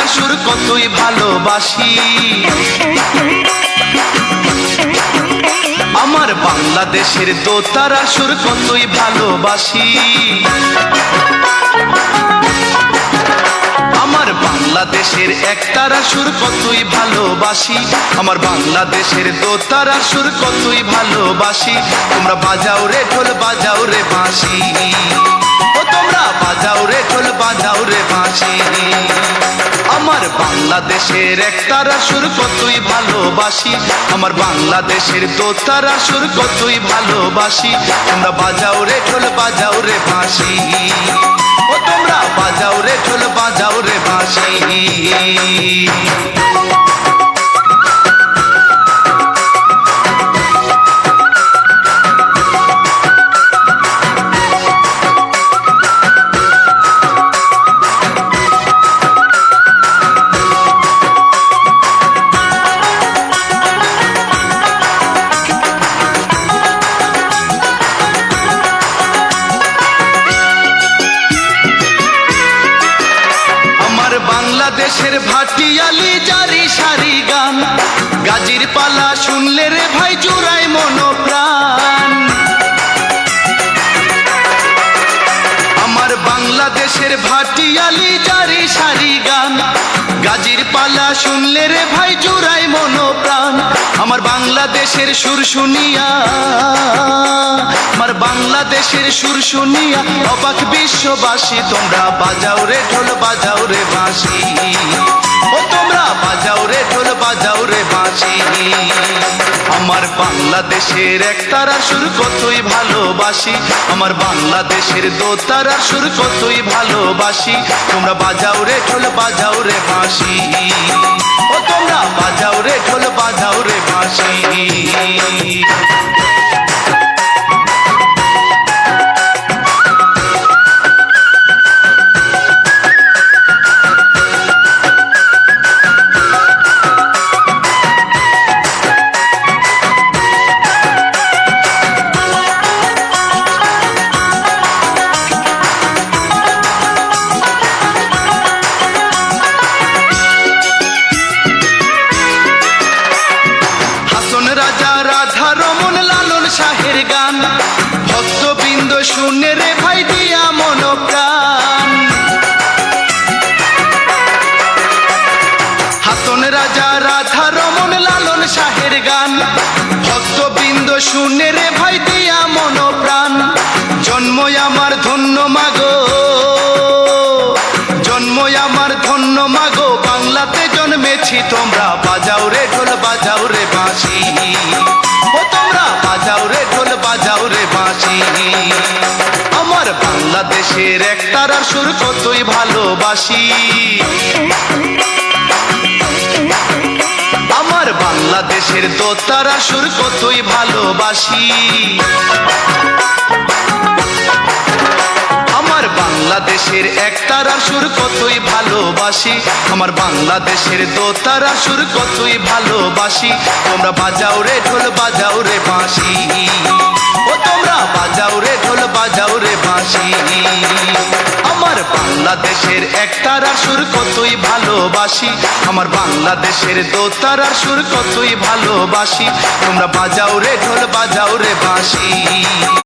সুরসুনিয়ার সুর কতই ভালোবাসি। আমার বাংলাদেশের দোতারার সুর কতই ভালোবাসি। আমার বাংলাদেশের একতারার সুর কতই ভালোবাসি। আমার বাংলাদেশের দোতারার সুর কতই ভালোবাসি। তোমরা বাজাও রে ঢোল বাজাও রে বাঁশি, ও তোমরা বাজাও রে ঢোল বাজাও রে বাঁশি। আমার বাংলাদেশের একতারার সুর কতই ভালোবাসি। আমার বাংলাদেশের দোতারার সুর কতই ভালোবাসি। তোমরা বাজাও রে ঢোল বাজাও রে বাঁশি, ও তোমরা বাজাও রে ঢোল বাজাও রে বাঁশি। বাংলাদেশের ভাটিয়ালি জারি সারি গান, গাজীর পালা শুনলে রে ভাই জুড়ায় মনোপ্রাণ। আমার বাংলাদেশের ভাটিয়ালি জারি সারি গান, গাজীর পালা শুনলে রে ভাই জুড়ায় মনোপ্রাণ। আমার বাংলাদেশের সুর শুনিয়া, আমার বাংলাদেশের সুর শুনিয়া অবাক বিশ্ববাসী। তোমরা বাজাও রে ঢোল বাজাও রে বাঁশি, ও তোমরা বাজাও রে ঢোল বাজাও রে বাঁশি। আমার বাংলাদেশের একতারার সুর কতই ভালোবাসি। আমার বাংলাদেশের দোতারার সুর কতই ভালোবাসি। তোমরা বাজাও রে ঢোল বাজাও রে বাঁশি, ও তোমরা বাজাও রে ঢোল বাজাও রে বাঁশি। শাহের গান ভক্তবৃন্দ শুনে রে ভাই দিয়া মনোপ্রাণ। হাসন রাজা রাধা রমন লালন শাহের গান ভক্তবৃন্দ শুনে রে ভাই দিয়া মনোপ্রাণ। জন্ম আমার ধন্য মাগো, জন্ম আমার ধন্য মাগো, বাংলাতে জন্মেছি। তোমরা বাজাও রে ঢোল বাজাও রে বাঁশি, ও তোমরা বাজাও রে ঢোল বাজাও রে বাঁশি। আমার বাংলাদেশের একতারার সুর কতই ভালোবাসি। আমার বাংলাদেশের দোতারার সুর কতই ভালোবাসি। আমার বাংলাদেশের একতারার সুর কতই ভালোবাসি। আমার বাংলাদেশের দোতারার সুর কতই ভালোবাসি। তোমরা বাজাও রে ঢোল বাজাও রে বাঁশি, ও তোমরা বাজাও রে ঢোল বাজাও রে বাঁশি। আমার বাংলাদেশের একতারার সুর কতই ভালোবাসি। আমার বাংলাদেশের দোতারার সুর কতই ভালোবাসি। তোমরা বাজাও রে ঢোল বাজাও রে বাঁশি।